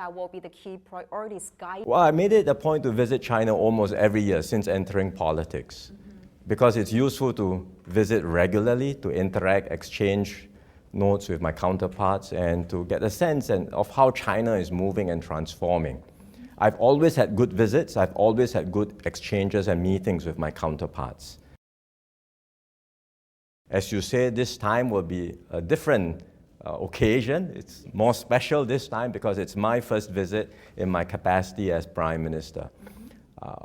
That will be the key priorities guide. Well, I made it a point to visit China almost every year since entering politics, because it's useful to visit regularly, to interact, exchange notes with my counterparts, and to get a sense of how China is moving and transforming. I've always had good visits, I've always had good exchanges and meetings with my counterparts. As you say, this time will be a different occasion. It's more special this time because it's my first visit in my capacity as Prime Minister.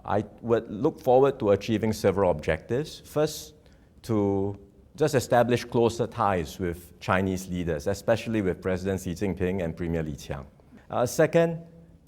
I would look forward to achieving several objectives. First, to just establish closer ties with Chinese leaders, especially with President Xi Jinping and Premier Li Qiang. Second,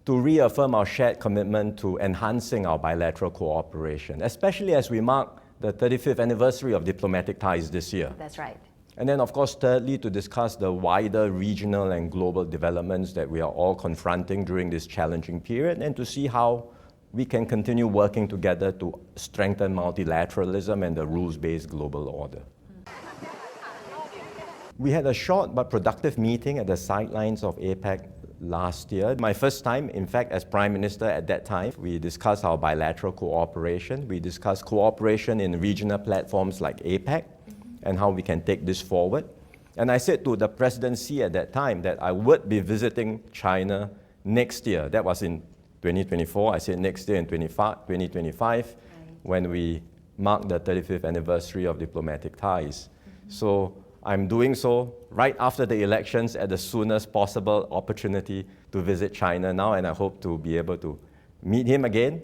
to reaffirm our shared commitment to enhancing our bilateral cooperation, especially as we mark the 35th anniversary of diplomatic ties this year. That's right. And then, of course, thirdly, to discuss the wider regional and global developments that we are all confronting during this challenging period, and to see how we can continue working together to strengthen multilateralism and the rules-based global order. We had a short but productive meeting at the sidelines of APEC last year. My first time, in fact, as Prime Minister at that time. We discussed our bilateral cooperation. We discussed cooperation in regional platforms like APEC and how we can take this forward. And I said to the presidency at that time that I would be visiting China next year. That was in 2024. I said next year in 2025, when we mark the 35th anniversary of diplomatic ties. So I'm doing so right after the elections at the soonest possible opportunity to visit China now, and I hope to be able to meet him again.